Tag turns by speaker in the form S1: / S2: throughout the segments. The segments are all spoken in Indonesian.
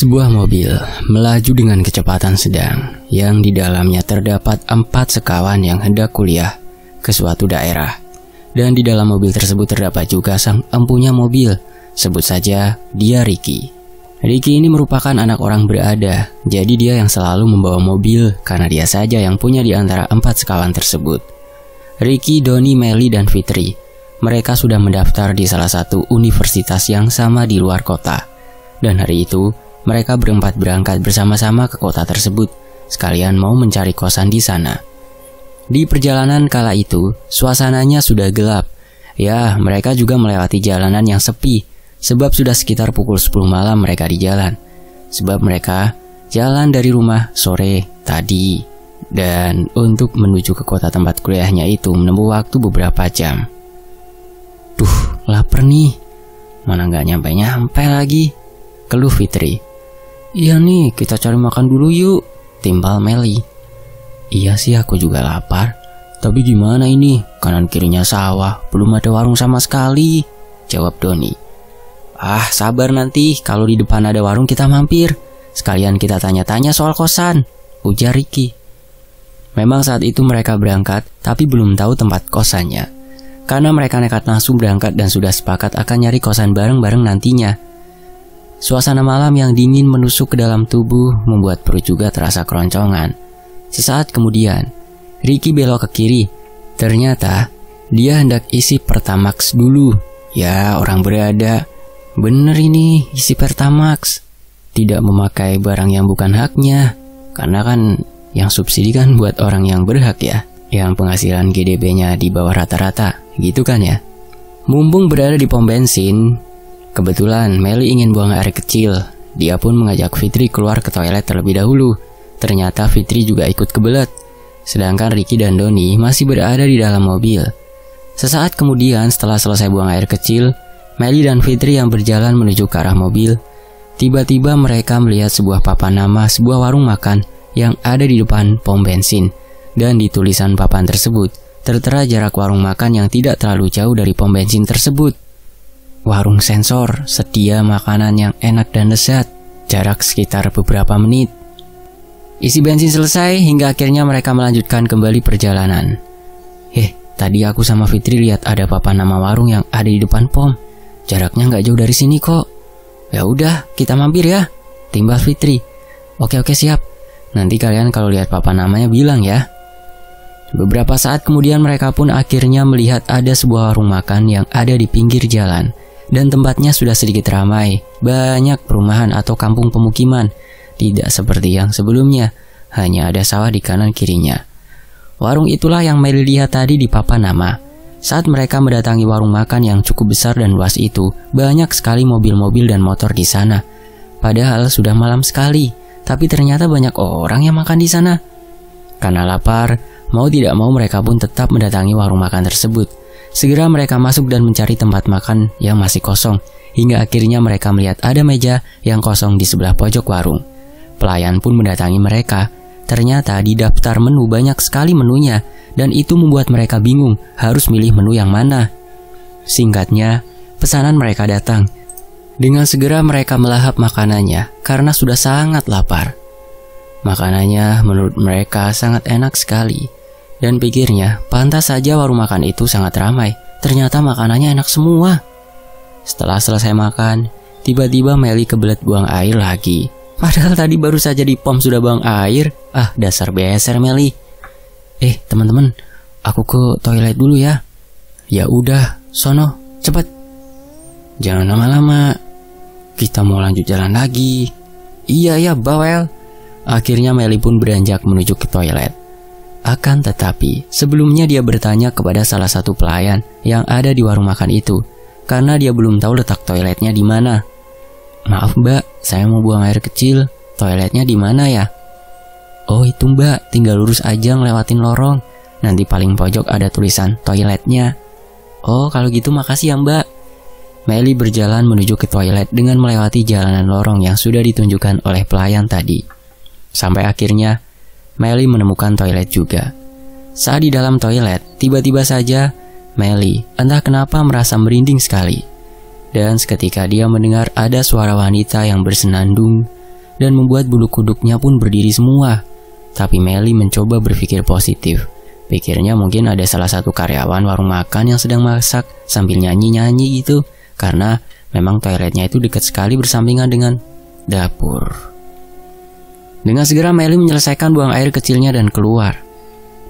S1: Sebuah mobil melaju dengan kecepatan sedang yang di dalamnya terdapat 4 sekawan yang hendak kuliah ke suatu daerah. Dan di dalam mobil tersebut terdapat juga sang empunya mobil, sebut saja dia Ricky. Ricky ini merupakan anak orang berada, jadi dia yang selalu membawa mobil karena dia saja yang punya di antara 4 sekawan tersebut. Ricky, Doni, Melly, dan Fitri. Mereka sudah mendaftar di salah satu universitas yang sama di luar kota. Dan hari itu, mereka berempat berangkat bersama-sama ke kota tersebut, sekalian mau mencari kosan di sana. Di perjalanan kala itu, suasananya sudah gelap. Ya, mereka juga melewati jalanan yang sepi, sebab sudah sekitar pukul 10 malam mereka di jalan. Sebab mereka jalan dari rumah sore tadi. Dan untuk menuju ke kota tempat kuliahnya itu menempuh waktu beberapa jam. Duh, lapar nih. Mana nggak nyampe-nyampe lagi, keluh Fitri. Iya nih, kita cari makan dulu yuk, timbal Melly. Iya sih, aku juga lapar. Tapi gimana ini? Kanan kirinya sawah, belum ada warung sama sekali, jawab Doni. Ah, sabar nanti, kalau di depan ada warung kita mampir. Sekalian kita tanya-tanya soal kosan, ujar Ricky. Memang saat itu mereka berangkat, tapi belum tahu tempat kosannya. Karena mereka nekat langsung berangkat dan sudah sepakat akan nyari kosan bareng-bareng nantinya. Suasana malam yang dingin menusuk ke dalam tubuh membuat perut juga terasa keroncongan. Sesaat kemudian, Ricky belok ke kiri. Ternyata, dia hendak isi Pertamax dulu. Ya, orang berada. Bener ini, isi Pertamax. Tidak memakai barang yang bukan haknya. Karena kan yang subsidi kan buat orang yang berhak ya. Yang penghasilan GDP-nya di bawah rata-rata. Gitu kan ya. Mumpung berada di pom bensin, kebetulan Melly ingin buang air kecil. Dia pun mengajak Fitri keluar ke toilet terlebih dahulu. Ternyata Fitri juga ikut kebelet. Sedangkan Ricky dan Doni masih berada di dalam mobil. Sesaat kemudian setelah selesai buang air kecil, Melly dan Fitri yang berjalan menuju ke arah mobil. Tiba-tiba mereka melihat sebuah papan nama sebuah warung makan yang ada di depan pom bensin. Dan di tulisan papan tersebut tertera jarak warung makan yang tidak terlalu jauh dari pom bensin tersebut. Warung sensor, sedia makanan yang enak dan lezat, jarak sekitar beberapa menit. Isi bensin selesai hingga akhirnya mereka melanjutkan kembali perjalanan. Tadi aku sama Fitri lihat ada papan nama warung yang ada di depan pom. Jaraknya nggak jauh dari sini kok. Ya udah, kita mampir ya, timbal Fitri. Oke siap. Nanti kalian kalau lihat papan namanya bilang ya. Beberapa saat kemudian mereka pun akhirnya melihat ada sebuah warung makan yang ada di pinggir jalan. Dan tempatnya sudah sedikit ramai, banyak perumahan atau kampung pemukiman. Tidak seperti yang sebelumnya, hanya ada sawah di kanan kirinya. Warung itulah yang Melly lihat tadi di papan nama. Saat mereka mendatangi warung makan yang cukup besar dan luas itu, banyak sekali mobil-mobil dan motor di sana. Padahal sudah malam sekali, tapi ternyata banyak orang yang makan di sana. Karena lapar, mau tidak mau mereka pun tetap mendatangi warung makan tersebut. Segera mereka masuk dan mencari tempat makan yang masih kosong, hingga akhirnya mereka melihat ada meja yang kosong di sebelah pojok warung. Pelayan pun mendatangi mereka. Ternyata di daftar menu banyak sekali menunya, dan itu membuat mereka bingung harus milih menu yang mana. Singkatnya, pesanan mereka datang. Dengan segera mereka melahap makanannya karena sudah sangat lapar. Makanannya menurut mereka sangat enak sekali. Dan pikirnya, pantas saja warung makan itu sangat ramai. Ternyata makanannya enak semua. Setelah selesai makan, tiba-tiba Melly kebelet buang air lagi. Padahal tadi baru saja di pom sudah buang air. Ah, dasar beser Melly. Teman-teman, aku ke toilet dulu ya. Ya udah, sono, cepet. Jangan lama-lama. Kita mau lanjut jalan lagi. Iya, bawel. Akhirnya Melly pun beranjak menuju ke toilet. Akan tetapi, sebelumnya dia bertanya kepada salah satu pelayan yang ada di warung makan itu, karena dia belum tahu letak toiletnya di mana. Maaf mbak, saya mau buang air kecil. Toiletnya di mana ya? Oh itu mbak, tinggal lurus aja ngelewatin lorong. Nanti paling pojok ada tulisan toiletnya. Oh kalau gitu makasih ya mbak. Melly berjalan menuju ke toilet dengan melewati jalanan lorong yang sudah ditunjukkan oleh pelayan tadi. Sampai akhirnya Melly menemukan toilet juga. Saat di dalam toilet, tiba-tiba saja Melly entah kenapa merasa merinding sekali. Dan seketika dia mendengar ada suara wanita yang bersenandung. dan membuat bulu kuduknya pun berdiri semua. Tapi Melly mencoba berpikir positif. Pikirnya mungkin ada salah satu karyawan warung makan yang sedang masak sambil nyanyi-nyanyi gitu, karena memang toiletnya itu dekat sekali bersampingan dengan dapur. Dengan segera Melly menyelesaikan buang air kecilnya dan keluar.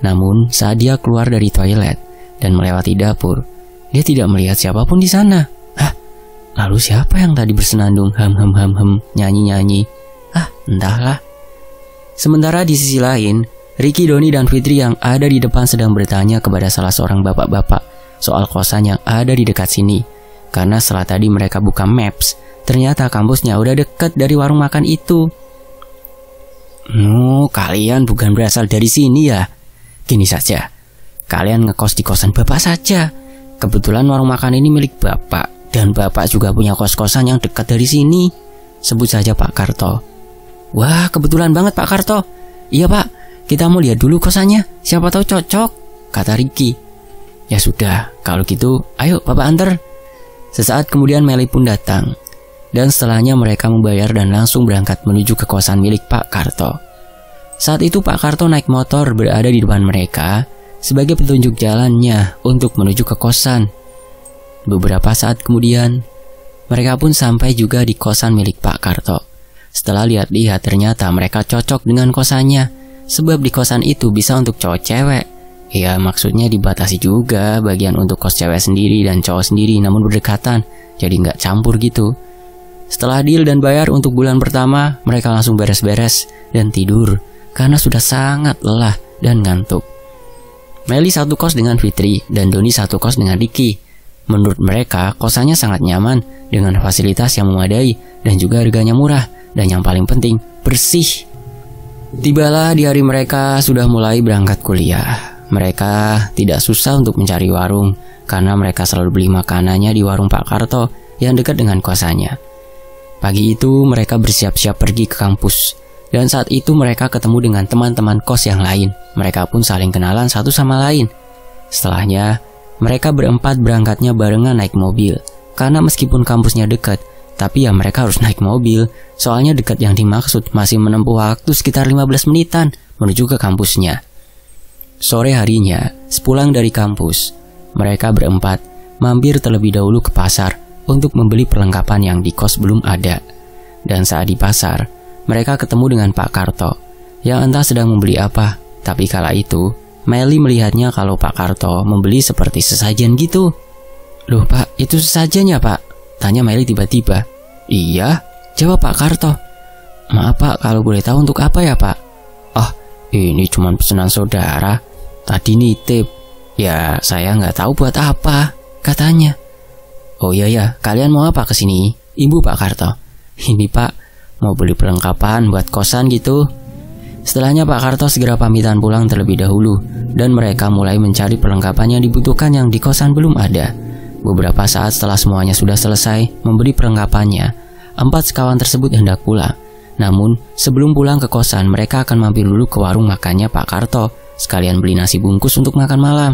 S1: Namun saat dia keluar dari toilet dan melewati dapur, dia tidak melihat siapapun di sana. Lalu siapa yang tadi bersenandung nyanyi-nyanyi? Entahlah. Sementara di sisi lain, Ricky, Doni, dan Fitri yang ada di depan sedang bertanya kepada salah seorang bapak-bapak soal kosan yang ada di dekat sini. Karena setelah tadi mereka buka maps, ternyata kampusnya udah dekat dari warung makan itu. Kalian bukan berasal dari sini ya? Gini saja, kalian ngekos di kosan bapak saja. Kebetulan warung makan ini milik bapak, dan bapak juga punya kos-kosan yang dekat dari sini. Sebut saja Pak Karto. Wah, kebetulan banget Pak Karto. Iya Pak, kita mau lihat dulu kosannya, siapa tahu cocok, kata Ricky. Ya sudah, kalau gitu ayo Bapak antar. Sesaat kemudian Melly pun datang, dan setelahnya mereka membayar dan langsung berangkat menuju ke kosan milik Pak Karto. Saat itu Pak Karto naik motor berada di depan mereka sebagai petunjuk jalannya untuk menuju ke kosan. Beberapa saat kemudian, mereka pun sampai juga di kosan milik Pak Karto. Setelah lihat-lihat ternyata mereka cocok dengan kosannya, sebab di kosan itu bisa untuk cowok cewek. Ya maksudnya dibatasi juga bagian untuk kos cewek sendiri dan cowok sendiri, namun berdekatan, jadi nggak campur gitu. Setelah deal dan bayar untuk bulan pertama, mereka langsung beres-beres dan tidur karena sudah sangat lelah dan ngantuk. Melly satu kos dengan Fitri dan Doni satu kos dengan Ricky. Menurut mereka, kosannya sangat nyaman dengan fasilitas yang memadai dan juga harganya murah, dan yang paling penting, bersih. Tibalah di hari mereka sudah mulai berangkat kuliah. Mereka tidak susah untuk mencari warung, karena mereka selalu beli makanannya di warung Pak Karto yang dekat dengan kosannya. Pagi itu mereka bersiap-siap pergi ke kampus, dan saat itu mereka ketemu dengan teman-teman kos yang lain. Mereka pun saling kenalan satu sama lain. Setelahnya, mereka berempat berangkatnya barengan naik mobil. Karena meskipun kampusnya dekat, tapi ya mereka harus naik mobil. Soalnya dekat yang dimaksud masih menempuh waktu sekitar 15 menitan menuju ke kampusnya. Sore harinya, sepulang dari kampus, mereka berempat mampir terlebih dahulu ke pasar untuk membeli perlengkapan yang di kos belum ada. Dan saat di pasar, mereka ketemu dengan Pak Karto yang entah sedang membeli apa. Tapi kala itu, Melly melihatnya kalau Pak Karto membeli seperti sesajen gitu. Loh Pak, itu sesajen ya Pak? Tanya Melly tiba-tiba. Iya, jawab Pak Karto. Maaf Pak, kalau boleh tahu untuk apa ya Pak? Oh, ini cuma pesanan saudara. Tadi nitip. Ya, saya nggak tahu buat apa, katanya. Oh iya ya, kalian mau apa kesini? Ibu Pak Karto. Ini Pak, mau beli perlengkapan buat kosan gitu. Setelahnya Pak Karto segera pamitan pulang terlebih dahulu, dan mereka mulai mencari perlengkapan yang dibutuhkan yang di kosan belum ada. Beberapa saat setelah semuanya sudah selesai membeli perlengkapannya, 4 sekawan tersebut hendak pulang. Namun sebelum pulang ke kosan, mereka akan mampir dulu ke warung makannya Pak Karto, sekalian beli nasi bungkus untuk makan malam.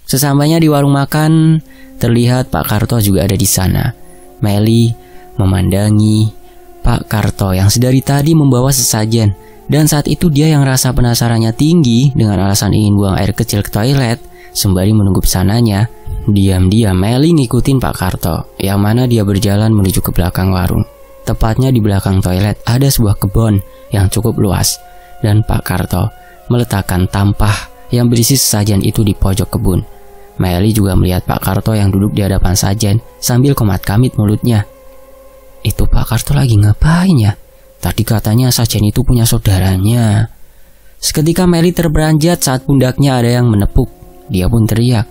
S1: Sesampainya di warung makan, terlihat Pak Karto juga ada di sana. Melly memandangi Pak Karto yang sedari tadi membawa sesajen. Dan saat itu dia yang rasa penasarannya tinggi dengan alasan ingin buang air kecil ke toilet. Sembari menunggu pesanannya, diam-diam Melly ngikutin Pak Karto, yang mana dia berjalan menuju ke belakang warung. Tepatnya di belakang toilet ada sebuah kebun yang cukup luas, dan Pak Karto meletakkan tampah yang berisi sesajen itu di pojok kebun. Melly juga melihat Pak Karto yang duduk di hadapan sajen sambil komat-kamit mulutnya. Itu Pak Karto lagi ngapain ya? Tadi katanya sajen itu punya saudaranya. Seketika Melly terberanjat saat pundaknya ada yang menepuk. Dia pun teriak,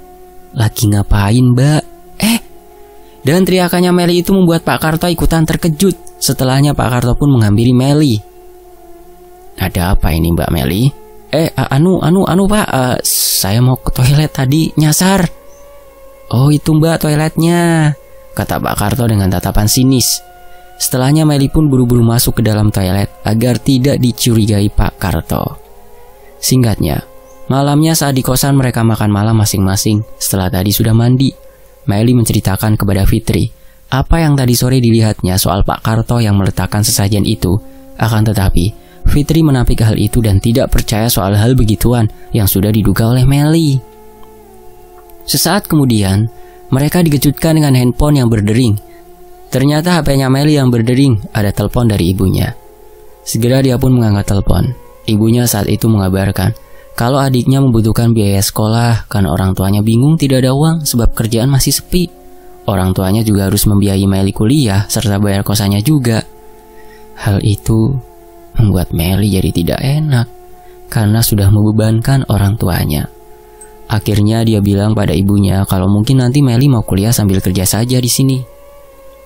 S1: "Lagi ngapain Mbak?" Dan teriakannya Melly itu membuat Pak Karto ikutan terkejut. Setelahnya Pak Karto pun menghampiri Melly. "Ada apa ini Mbak Melly?" Anu Pak, saya mau ke toilet tadi, nyasar." "Oh itu Mbak toiletnya," kata Pak Karto dengan tatapan sinis. Setelahnya Melly pun buru-buru masuk ke dalam toilet agar tidak dicurigai Pak Karto. Singkatnya, malamnya saat di kosan mereka makan malam masing-masing setelah tadi sudah mandi. Melly menceritakan kepada Fitri apa yang tadi sore dilihatnya soal Pak Karto yang meletakkan sesajen itu Akan tetapi, Fitri menampik hal itu dan tidak percaya soal hal begituan yang sudah diduga oleh Melly. Sesaat kemudian, mereka dikejutkan dengan handphone yang berdering. Ternyata HP-nya Melly yang berdering, ada telepon dari ibunya. Segera dia pun mengangkat telepon. Ibunya saat itu mengabarkan kalau adiknya membutuhkan biaya sekolah karena orang tuanya bingung tidak ada uang sebab kerjaan masih sepi. Orang tuanya juga harus membiayai Melly kuliah serta bayar kosannya juga. Hal itu membuat Melly jadi tidak enak karena sudah membebankan orang tuanya. Akhirnya dia bilang pada ibunya kalau mungkin nanti Melly mau kuliah sambil kerja saja di sini.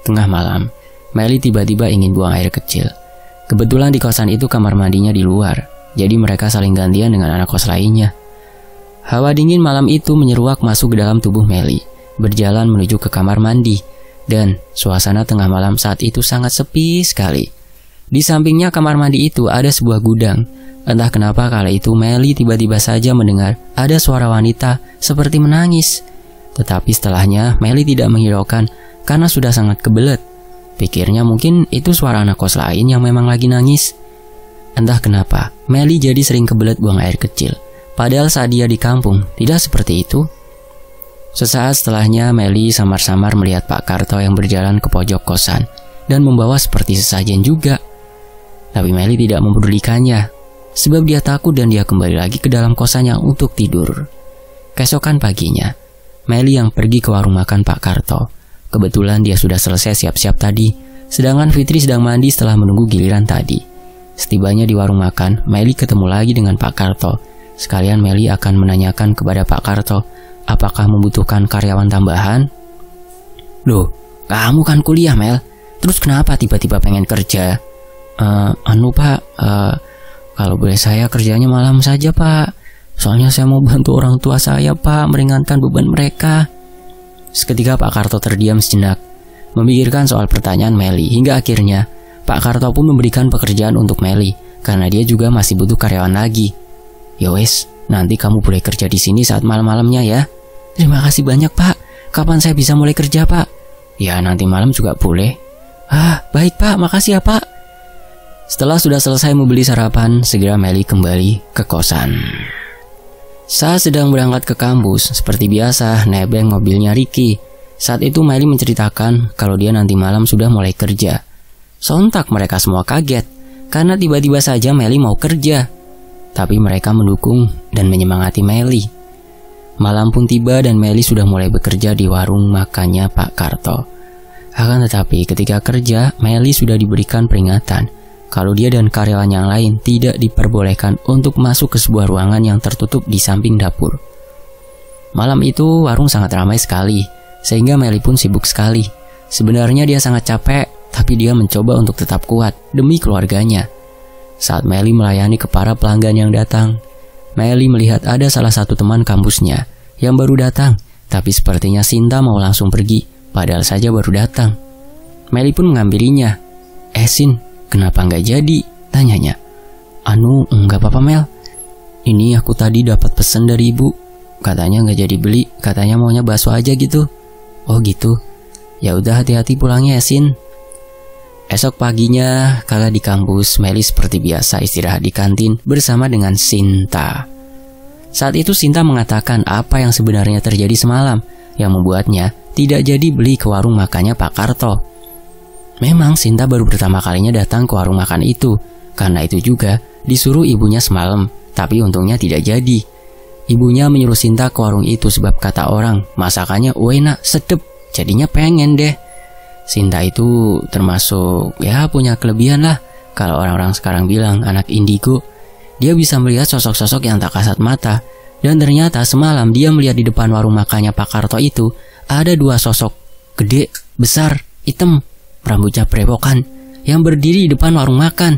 S1: Tengah malam, Melly tiba-tiba ingin buang air kecil. Kebetulan di kosan itu kamar mandinya di luar, jadi mereka saling gantian dengan anak kos lainnya. Hawa dingin malam itu menyeruak masuk ke dalam tubuh Melly, berjalan menuju ke kamar mandi, dan suasana tengah malam saat itu sangat sepi sekali. Di sampingnya kamar mandi itu ada sebuah gudang. Entah kenapa kala itu Melly tiba-tiba saja mendengar ada suara wanita seperti menangis. Tetapi setelahnya Melly tidak menghiraukan karena sudah sangat kebelet. Pikirnya mungkin itu suara anak kos lain yang memang lagi nangis. Entah kenapa Melly jadi sering kebelet buang air kecil. Padahal saat dia di kampung tidak seperti itu. Sesaat setelahnya Melly samar-samar melihat Pak Karto yang berjalan ke pojok kosan dan membawa seperti sesajen juga. Tapi Melly tidak mempedulikannya, sebab dia takut dan dia kembali lagi ke dalam kosannya untuk tidur. Keesokan paginya, Melly yang pergi ke warung makan Pak Karto. Kebetulan dia sudah selesai siap-siap tadi, sedangkan Fitri sedang mandi setelah menunggu giliran tadi. Setibanya di warung makan, Melly ketemu lagi dengan Pak Karto. Sekalian Melly akan menanyakan kepada Pak Karto, apakah membutuhkan karyawan tambahan? Loh, kamu kan kuliah Mel, terus kenapa tiba-tiba pengen kerja? Pak, kalau boleh saya kerjanya malam saja Pak. Soalnya saya mau bantu orang tua saya Pak, meringankan beban mereka. Seketika Pak Karto terdiam sejenak, memikirkan soal pertanyaan Melly, hingga akhirnya Pak Karto pun memberikan pekerjaan untuk Melly, karena dia juga masih butuh karyawan lagi. Yowes, nanti kamu boleh kerja di sini saat malam-malamnya ya. Terima kasih banyak Pak. Kapan saya bisa mulai kerja Pak? Ya nanti malam juga boleh. Baik Pak, makasih ya Pak. Setelah sudah selesai membeli sarapan, segera Melly kembali ke kosan. Saat sedang berangkat ke kampus, seperti biasa nebeng mobilnya Ricky. Saat itu Melly menceritakan kalau dia nanti malam sudah mulai kerja. Sontak mereka semua kaget, karena tiba-tiba saja Melly mau kerja. Tapi mereka mendukung dan menyemangati Melly. Malam pun tiba dan Melly sudah mulai bekerja di warung makannya Pak Karto. Akan tetapi ketika kerja, Melly sudah diberikan peringatan kalau dia dan karyawan yang lain tidak diperbolehkan untuk masuk ke sebuah ruangan yang tertutup di samping dapur. Malam itu warung sangat ramai sekali, sehingga Melly pun sibuk sekali. Sebenarnya dia sangat capek, tapi dia mencoba untuk tetap kuat demi keluarganya. Saat Melly melayani ke para pelanggan yang datang, Melly melihat ada salah satu teman kampusnya yang baru datang, tapi sepertinya Sinta mau langsung pergi, padahal saja baru datang. Melly pun menghampirinya. Sin, kenapa nggak jadi? Tanyanya. Nggak apa-apa Mel. Ini aku tadi dapat pesan dari ibu. Katanya nggak jadi beli, katanya maunya bakso aja gitu. Oh gitu. Ya udah hati-hati pulangnya ya Sin. Esok paginya, kala di kampus, Melly seperti biasa istirahat di kantin bersama dengan Sinta. Saat itu Sinta mengatakan apa yang sebenarnya terjadi semalam, yang membuatnya tidak jadi beli ke warung makannya Pak Karto. Memang Sinta baru pertama kalinya datang ke warung makan itu, karena itu juga disuruh ibunya semalam, tapi untungnya tidak jadi. Ibunya menyuruh Sinta ke warung itu sebab kata orang, masakannya enak, sedep, jadinya pengen deh. Sinta itu termasuk punya kelebihan lah. Kalau orang-orang sekarang bilang anak indigo. Dia bisa melihat sosok-sosok yang tak kasat mata. Dan ternyata semalam dia melihat di depan warung makannya Pak Karto itu ada dua sosok gede, besar, hitam, rambutnya berewokan yang berdiri di depan warung makan.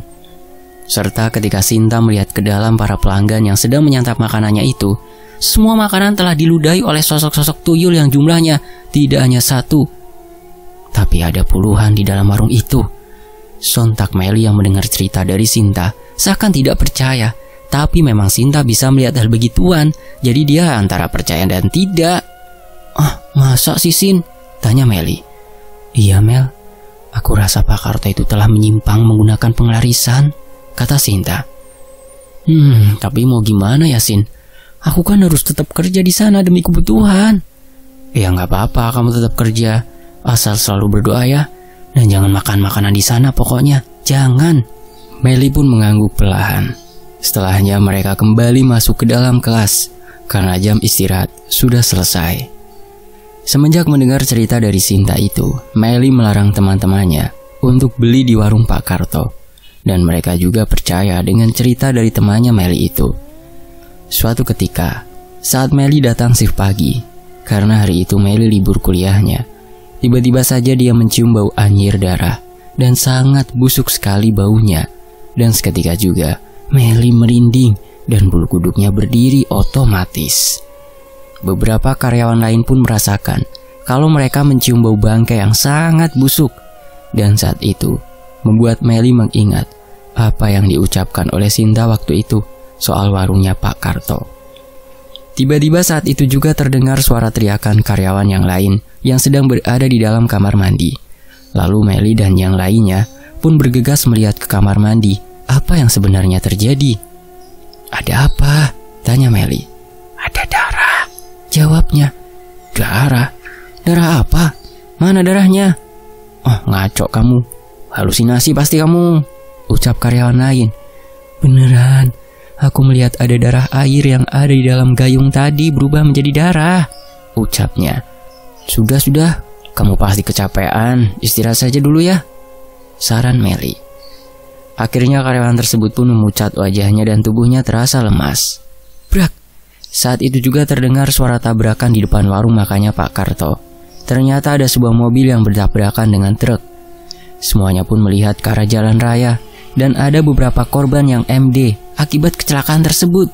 S1: Serta ketika Sinta melihat ke dalam para pelanggan yang sedang menyantap makanannya itu, semua makanan telah diludahi oleh sosok-sosok tuyul yang jumlahnya tidak hanya satu, tapi ada puluhan di dalam warung itu. Sontak Melly yang mendengar cerita dari Sinta seakan tidak percaya. Tapi memang Sinta bisa melihat hal begituan, jadi dia antara percaya dan tidak. Masa sih Sin? Tanya Melly. Iya Mel, Aku rasa Pak Karto itu telah menyimpang menggunakan pengelarisan, kata Sinta. Tapi mau gimana ya, Sin? Aku kan harus tetap kerja di sana demi kebutuhan. Ya nggak apa-apa, kamu tetap kerja. Asal selalu berdoa ya. Dan jangan makan makanan di sana pokoknya. Jangan. Meli pun mengangguk perlahan. Setelahnya mereka kembali masuk ke dalam kelas karena jam istirahat sudah selesai. Semenjak mendengar cerita dari Sinta itu, Meli melarang teman-temannya untuk beli di warung Pak Karto. Dan mereka juga percaya dengan cerita dari temannya Meli itu. Suatu ketika, saat Meli datang shift pagi, karena hari itu Meli libur kuliahnya, tiba-tiba saja dia mencium bau anyir darah dan sangat busuk sekali baunya. Dan seketika juga Meli merinding dan bulu kuduknya berdiri otomatis. Beberapa karyawan lain pun merasakan kalau mereka mencium bau bangkai yang sangat busuk. Dan saat itu membuat Meli mengingat apa yang diucapkan oleh Sinta waktu itu soal warungnya Pak Karto. Tiba-tiba saat itu juga terdengar suara teriakan karyawan yang lain yang sedang berada di dalam kamar mandi. Lalu Meli dan yang lainnya pun bergegas melihat ke kamar mandi apa yang sebenarnya terjadi. Ada apa? Tanya Meli. Ada darah, jawabnya. Darah? Darah apa? Mana darahnya? Oh, ngaco kamu. Halusinasi pasti kamu, ucap karyawan lain. Beneran, aku melihat ada darah air yang ada di dalam gayung tadi berubah menjadi darah, ucapnya. Sudah, kamu pasti kecapean, istirahat saja dulu ya, saran Meli. Akhirnya karyawan tersebut pun memucat wajahnya dan tubuhnya terasa lemas. Brak! Saat itu juga terdengar suara tabrakan di depan warung makannya Pak Karto. Ternyata ada sebuah mobil yang bertabrakan dengan truk. Semuanya pun melihat ke arah jalan raya dan ada beberapa korban yang MD akibat kecelakaan tersebut.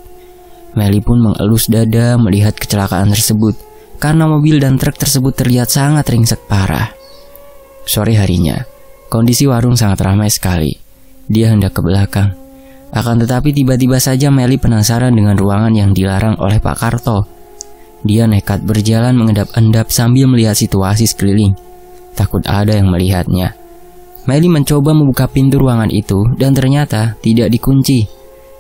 S1: Meli pun mengelus dada melihat kecelakaan tersebut karena mobil dan truk tersebut terlihat sangat ringsek parah. Sore harinya, kondisi warung sangat ramai sekali. Dia hendak ke belakang. Akan tetapi tiba-tiba saja Meli penasaran dengan ruangan yang dilarang oleh Pak Karto. Dia nekat berjalan mengendap-endap sambil melihat situasi sekeliling. Takut ada yang melihatnya. Meli mencoba membuka pintu ruangan itu dan ternyata tidak dikunci.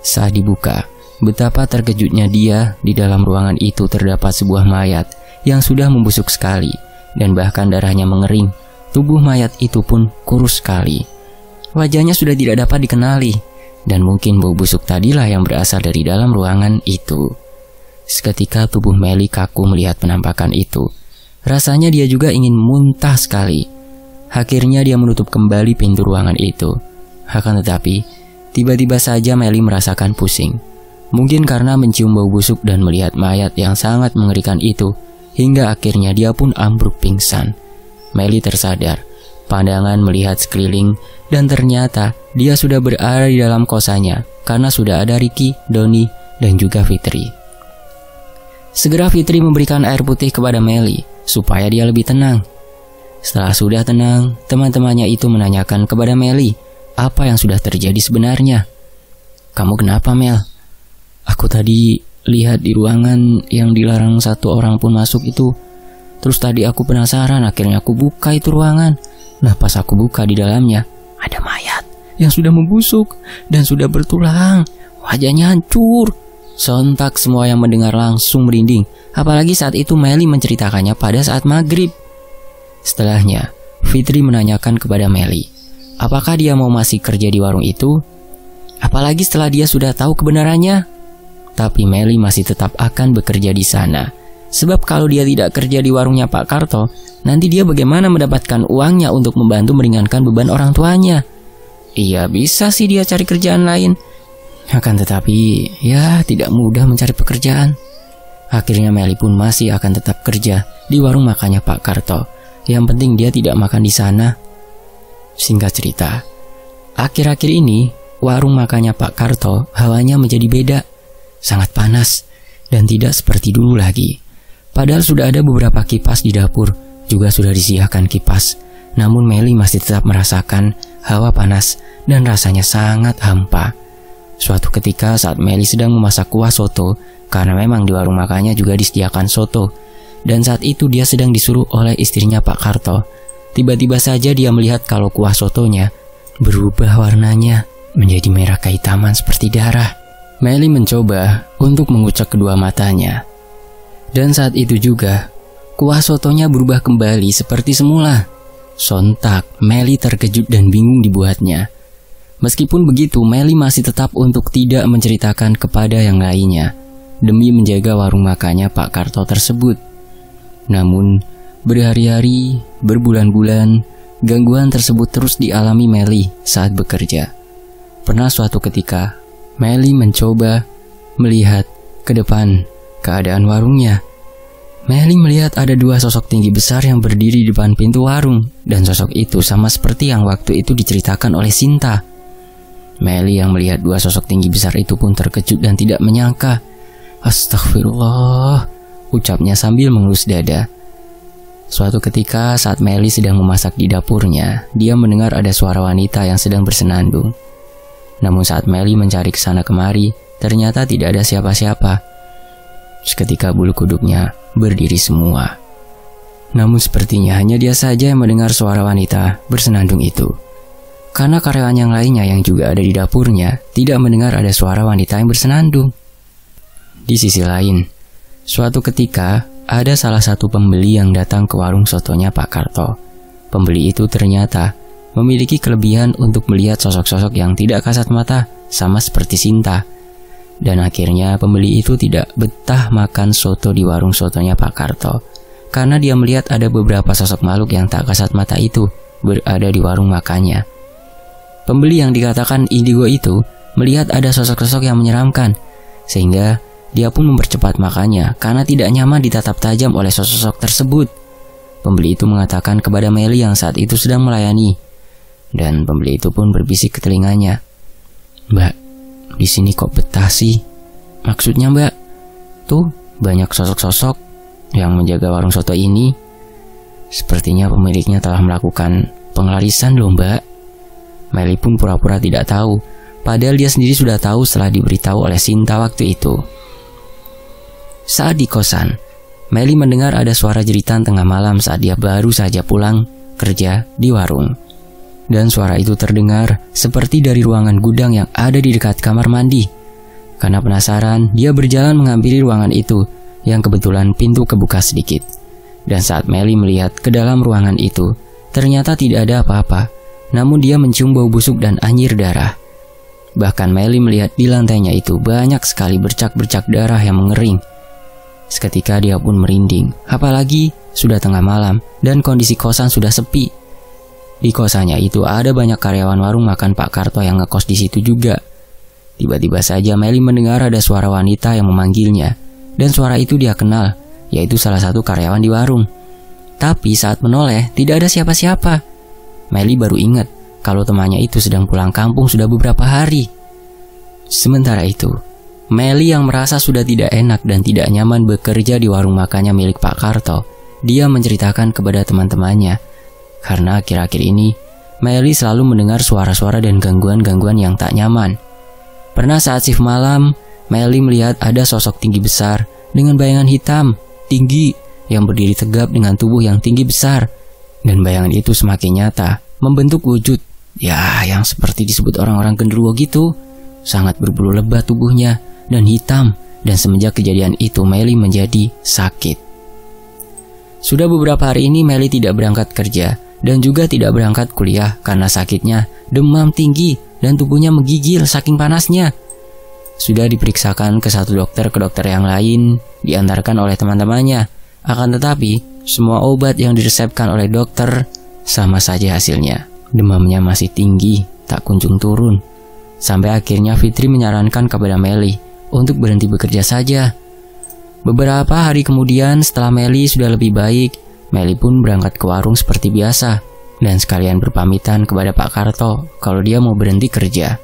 S1: Saat dibuka, betapa terkejutnya dia. Di dalam ruangan itu terdapat sebuah mayat yang sudah membusuk sekali dan bahkan darahnya mengering. Tubuh mayat itu pun kurus sekali. Wajahnya sudah tidak dapat dikenali dan mungkin bau busuk tadilah yang berasal dari dalam ruangan itu. Seketika tubuh Meli kaku melihat penampakan itu. Rasanya dia juga ingin muntah sekali. Akhirnya dia menutup kembali pintu ruangan itu. Akan tetapi, tiba-tiba saja Meli merasakan pusing. Mungkin karena mencium bau busuk dan melihat mayat yang sangat mengerikan itu, hingga akhirnya dia pun ambruk pingsan. Meli tersadar, pandangan melihat sekeliling, dan ternyata dia sudah berada di dalam kosannya karena sudah ada Ricky, Doni, dan juga Fitri. Segera Fitri memberikan air putih kepada Meli supaya dia lebih tenang. Setelah sudah tenang, teman-temannya itu menanyakan kepada Meli apa yang sudah terjadi sebenarnya. Kamu kenapa, Mel? Aku tadi lihat di ruangan yang dilarang satu orang pun masuk itu. Terus tadi aku penasaran, akhirnya aku buka itu ruangan. Nah, pas aku buka di dalamnya, ada mayat yang sudah membusuk dan sudah bertulang. Wajahnya hancur. Sontak semua yang mendengar langsung merinding. Apalagi saat itu Meli menceritakannya pada saat maghrib. Setelahnya, Fitri menanyakan kepada Meli, apakah dia mau masih kerja di warung itu? Apalagi setelah dia sudah tahu kebenarannya. Tapi Meli masih tetap akan bekerja di sana. Sebab kalau dia tidak kerja di warungnya Pak Karto, nanti dia bagaimana mendapatkan uangnya untuk membantu meringankan beban orang tuanya? Iya, bisa sih dia cari kerjaan lain. Akan tetapi, ya tidak mudah mencari pekerjaan. Akhirnya Meli pun masih akan tetap kerja di warung makannya Pak Karto. Yang penting dia tidak makan di sana. Singkat cerita, akhir-akhir ini warung makannya Pak Karto hawanya menjadi beda. Sangat panas dan tidak seperti dulu lagi. Padahal sudah ada beberapa kipas di dapur, juga sudah disediakan kipas. Namun Meli masih tetap merasakan hawa panas dan rasanya sangat hampa. Suatu ketika saat Meli sedang memasak kuah soto, karena memang di warung makannya juga disediakan soto, dan saat itu dia sedang disuruh oleh istrinya Pak Karto. tiba-tiba saja dia melihat kalau kuah sotonya berubah warnanya menjadi merah kehitaman seperti darah. Melly mencoba untuk mengucek kedua matanya. Dan saat itu juga, kuah sotonya berubah kembali seperti semula. Sontak, Melly terkejut dan bingung dibuatnya. Meskipun begitu, Melly masih tetap untuk tidak menceritakan kepada yang lainnya, demi menjaga warung makannya Pak Karto tersebut. Namun, berhari-hari, berbulan-bulan, gangguan tersebut terus dialami Melly saat bekerja. Pernah suatu ketika, Melly mencoba melihat ke depan keadaan warungnya. Melly melihat ada dua sosok tinggi besar yang berdiri di depan pintu warung, dan sosok itu sama seperti yang waktu itu diceritakan oleh Sinta. Melly yang melihat dua sosok tinggi besar itu pun terkejut dan tidak menyangka. Astagfirullah, ucapnya sambil mengelus dada. Suatu ketika saat Melly sedang memasak di dapurnya, dia mendengar ada suara wanita yang sedang bersenandung. Namun saat Melly mencari kesana kemari, ternyata tidak ada siapa-siapa. Seketika bulu kuduknya berdiri semua. Namun sepertinya hanya dia saja yang mendengar suara wanita bersenandung itu. Karena karyawan yang lainnya yang juga ada di dapurnya tidak mendengar ada suara wanita yang bersenandung. Di sisi lain, suatu ketika ada salah satu pembeli yang datang ke warung sotonya Pak Karto. Pembeli itu ternyata memiliki kelebihan untuk melihat sosok-sosok yang tidak kasat mata, sama seperti Sinta. Dan akhirnya pembeli itu tidak betah makan soto di warung sotonya Pak Karto, karena dia melihat ada beberapa sosok makhluk yang tak kasat mata itu berada di warung makannya. Pembeli yang dikatakan indigo itu melihat ada sosok-sosok yang menyeramkan, sehingga dia pun mempercepat makannya karena tidak nyaman ditatap tajam oleh sosok-sosok tersebut. Pembeli itu mengatakan kepada Melly yang saat itu sedang melayani, dan pembeli itu pun berbisik ke telinganya, "Mbak, di sini kok betah sih? Maksudnya Mbak, tuh banyak sosok-sosok yang menjaga warung soto ini. Sepertinya pemiliknya telah melakukan pengelarisan loh Mbak." Melly pun pura-pura tidak tahu, padahal dia sendiri sudah tahu setelah diberitahu oleh Sinta waktu itu. Saat di kosan, Melly mendengar ada suara jeritan tengah malam saat dia baru saja pulang kerja di warung. Dan suara itu terdengar seperti dari ruangan gudang yang ada di dekat kamar mandi. Karena penasaran, dia berjalan menghampiri ruangan itu yang kebetulan pintu kebuka sedikit. Dan saat Melly melihat ke dalam ruangan itu, ternyata tidak ada apa-apa. Namun dia mencium bau busuk dan anyir darah. Bahkan Melly melihat di lantainya itu banyak sekali bercak-bercak darah yang mengering. Seketika dia pun merinding, apalagi sudah tengah malam dan kondisi kosan sudah sepi. Di kosannya itu ada banyak karyawan warung makan Pak Karto yang ngekos di situ juga. Tiba-tiba saja Melly mendengar ada suara wanita yang memanggilnya, dan suara itu dia kenal, yaitu salah satu karyawan di warung. Tapi saat menoleh tidak ada siapa-siapa. Melly baru ingat kalau temannya itu sedang pulang kampung sudah beberapa hari. Sementara itu, Melly yang merasa sudah tidak enak dan tidak nyaman bekerja di warung makannya milik Pak Karto, dia menceritakan kepada teman-temannya. Karena akhir-akhir ini, Melly selalu mendengar suara-suara dan gangguan-gangguan yang tak nyaman. Pernah saat shift malam, Melly melihat ada sosok tinggi besar dengan bayangan hitam, tinggi, yang berdiri tegap dengan tubuh yang tinggi besar. Dan bayangan itu semakin nyata, membentuk wujud, ya yang seperti disebut orang-orang genderuwo gitu. Sangat berbulu lebat tubuhnya dan hitam, dan semenjak kejadian itu Melly menjadi sakit. Sudah beberapa hari ini Melly tidak berangkat kerja dan juga tidak berangkat kuliah karena sakitnya demam tinggi dan tubuhnya menggigil saking panasnya. Sudah diperiksakan ke satu dokter ke dokter yang lain, diantarkan oleh teman-temannya. Akan tetapi semua obat yang diresepkan oleh dokter sama saja hasilnya. Demamnya masih tinggi, tak kunjung turun. Sampai akhirnya Fitri menyarankan kepada Melly untuk berhenti bekerja saja. Beberapa hari kemudian setelah Melly sudah lebih baik, Melly pun berangkat ke warung seperti biasa dan sekalian berpamitan kepada Pak Karto kalau dia mau berhenti kerja.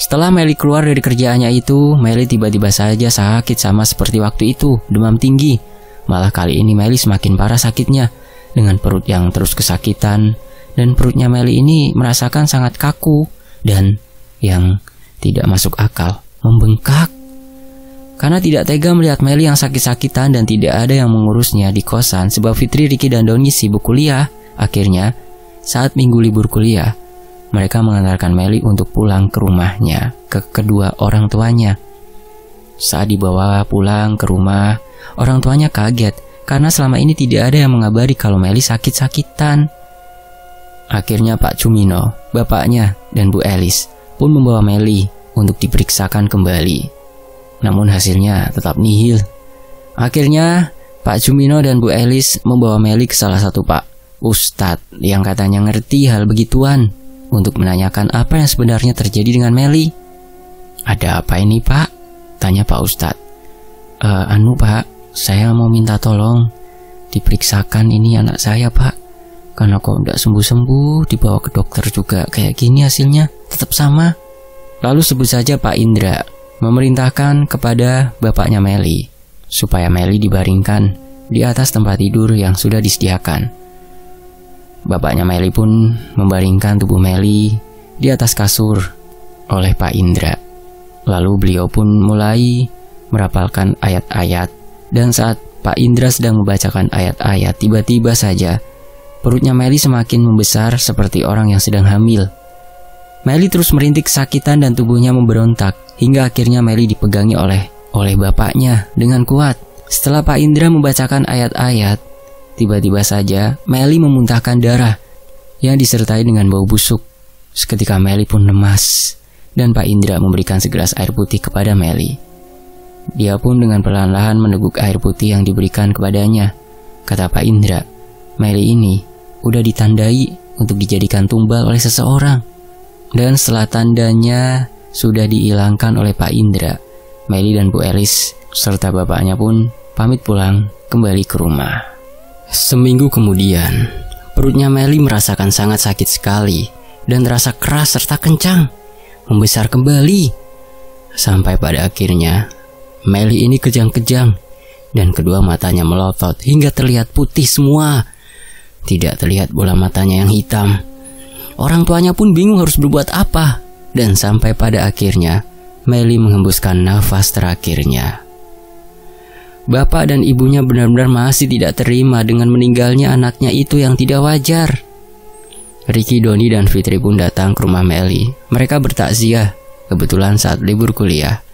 S1: Setelah Melly keluar dari kerjaannya itu, Melly tiba-tiba saja sakit sama seperti waktu itu, demam tinggi. Malah kali ini Melly semakin parah sakitnya, dengan perut yang terus kesakitan, dan perutnya Melly ini merasakan sangat kaku dan yang tidak masuk akal, membengkak. Karena tidak tega melihat Melly yang sakit-sakitan dan tidak ada yang mengurusnya di kosan sebab Fitri, Ricky, dan Doni sibuk kuliah, Akhirnya, saat minggu libur kuliah, mereka mengantarkan Melly untuk pulang ke rumahnya, ke kedua orang tuanya. Saat dibawa pulang ke rumah, orang tuanya kaget karena selama ini tidak ada yang mengabari kalau Melly sakit-sakitan. Akhirnya Pak Cumino, bapaknya, dan Bu Elis pun membawa Melly untuk diperiksakan kembali. Namun hasilnya tetap nihil. Akhirnya Pak Cumino dan Bu Elis membawa Melly ke salah satu Pak Ustadz yang katanya ngerti hal begituan untuk menanyakan apa yang sebenarnya terjadi dengan Melly. "Ada apa ini, Pak?" tanya Pak Ustadz. Pak, saya mau minta tolong diperiksakan ini anak saya, Pak. Karena kok tidak sembuh-sembuh, dibawa ke dokter juga kayak gini hasilnya, tetap sama." Lalu sebut saja Pak Indra memerintahkan kepada bapaknya Melly supaya Melly dibaringkan di atas tempat tidur yang sudah disediakan. Bapaknya Melly pun membaringkan tubuh Melly di atas kasur oleh Pak Indra. Lalu beliau pun mulai merapalkan ayat-ayat. Dan saat Pak Indra sedang membacakan ayat-ayat, tiba-tiba saja perutnya Melly semakin membesar seperti orang yang sedang hamil. Melly terus merintih kesakitan dan tubuhnya memberontak, hingga akhirnya Melly dipegangi oleh bapaknya dengan kuat. Setelah Pak Indra membacakan ayat-ayat, tiba-tiba saja Melly memuntahkan darah yang disertai dengan bau busuk. Seketika Melly pun lemas dan Pak Indra memberikan segelas air putih kepada Melly. Dia pun dengan perlahan-lahan meneguk air putih yang diberikan kepadanya. Kata Pak Indra, Melly ini udah ditandai untuk dijadikan tumbal oleh seseorang. Dan setelah tandanya sudah dihilangkan oleh Pak Indra, Melly dan Bu Elis serta bapaknya pun pamit pulang kembali ke rumah. Seminggu kemudian, perutnya Melly merasakan sangat sakit sekali dan terasa keras serta kencang, membesar kembali. Sampai pada akhirnya, Melly ini kejang-kejang dan kedua matanya melotot hingga terlihat putih semua. Tidak terlihat bola matanya yang hitam. Orang tuanya pun bingung harus berbuat apa. Dan sampai pada akhirnya, Melly menghembuskan nafas terakhirnya. Bapak dan ibunya benar-benar masih tidak terima dengan meninggalnya anaknya itu yang tidak wajar. Ricky, Doni, dan Fitri pun datang ke rumah Melly. Mereka bertakziah, kebetulan saat libur kuliah.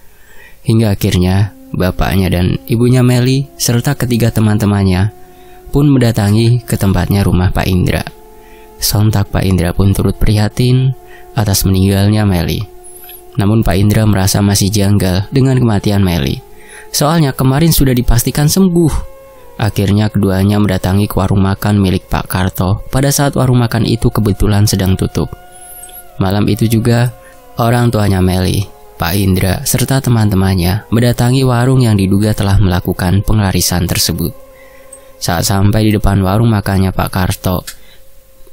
S1: Hingga akhirnya, bapaknya dan ibunya Melly serta ketiga teman-temannya pun mendatangi ke tempatnya rumah Pak Indra. Sontak Pak Indra pun turut prihatin atas meninggalnya Melly. Namun Pak Indra merasa masih janggal dengan kematian Melly. Soalnya kemarin sudah dipastikan sembuh. Akhirnya keduanya mendatangi ke warung makan milik Pak Karto pada saat warung makan itu kebetulan sedang tutup. Malam itu juga, orang tuanya Melly, Pak Indra, serta teman-temannya mendatangi warung yang diduga telah melakukan pengelarisan tersebut. Saat sampai di depan warung makannya Pak Karto,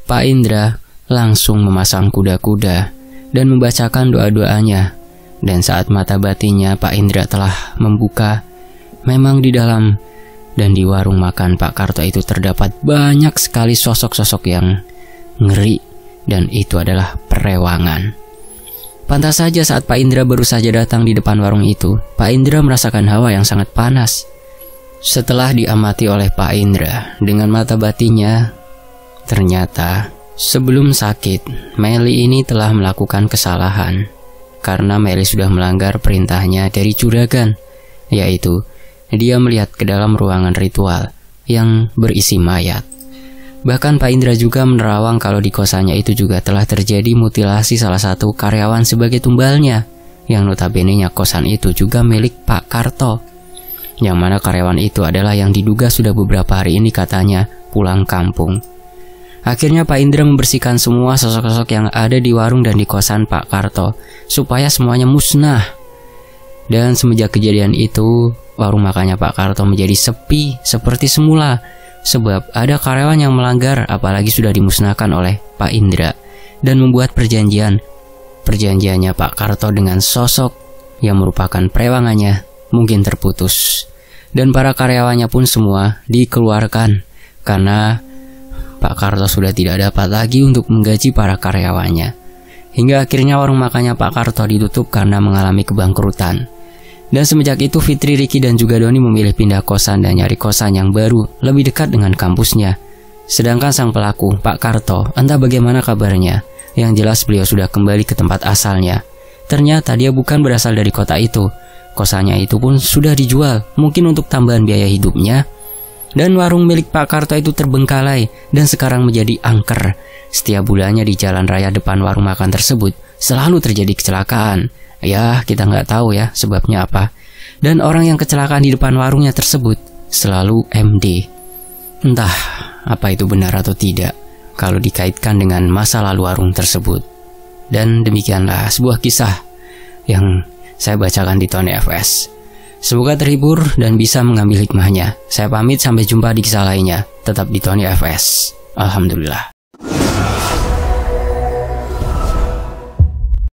S1: Pak Indra langsung memasang kuda-kuda dan membacakan doa-doanya. Dan saat mata batinnya Pak Indra telah membuka, memang di dalam dan di warung makan Pak Karto itu terdapat banyak sekali sosok-sosok yang ngeri, dan itu adalah perewangan. Pantas saja saat Pak Indra baru saja datang di depan warung itu, Pak Indra merasakan hawa yang sangat panas. Setelah diamati oleh Pak Indra dengan mata batinnya, ternyata sebelum sakit, Melly ini telah melakukan kesalahan. Karena Melly sudah melanggar perintahnya dari juragan, yaitu dia melihat ke dalam ruangan ritual yang berisi mayat. Bahkan Pak Indra juga menerawang kalau di kosannya itu juga telah terjadi mutilasi salah satu karyawan sebagai tumbalnya, yang notabene-nya kosan itu juga milik Pak Karto, yang mana karyawan itu adalah yang diduga sudah beberapa hari ini katanya pulang kampung. Akhirnya Pak Indra membersihkan semua sosok-sosok yang ada di warung dan di kosan Pak Karto supaya semuanya musnah. Dan semenjak kejadian itu, warung makannya Pak Karto menjadi sepi seperti semula, sebab ada karyawan yang melanggar apalagi sudah dimusnahkan oleh Pak Indra dan membuat perjanjian. Perjanjiannya Pak Karto dengan sosok yang merupakan perewangannya mungkin terputus. Dan para karyawannya pun semua dikeluarkan karena Pak Karto sudah tidak dapat lagi untuk menggaji para karyawannya. Hingga akhirnya warung makannya Pak Karto ditutup karena mengalami kebangkrutan. Dan semenjak itu Fitri, Ricky, dan juga Doni memilih pindah kosan dan nyari kosan yang baru lebih dekat dengan kampusnya. Sedangkan sang pelaku, Pak Karto, entah bagaimana kabarnya. Yang jelas beliau sudah kembali ke tempat asalnya. Ternyata dia bukan berasal dari kota itu. Kosannya itu pun sudah dijual, mungkin untuk tambahan biaya hidupnya. Dan warung milik Pak Karto itu terbengkalai dan sekarang menjadi angker. Setiap bulannya di jalan raya depan warung makan tersebut selalu terjadi kecelakaan. Ya, kita nggak tahu ya sebabnya apa. Dan orang yang kecelakaan di depan warungnya tersebut selalu MD. Entah apa itu benar atau tidak kalau dikaitkan dengan masa lalu warung tersebut. Dan demikianlah sebuah kisah yang saya bacakan di Tony FS. Semoga terhibur dan bisa mengambil hikmahnya. Saya pamit, sampai jumpa di kisah lainnya. Tetap di Tony FS. Alhamdulillah.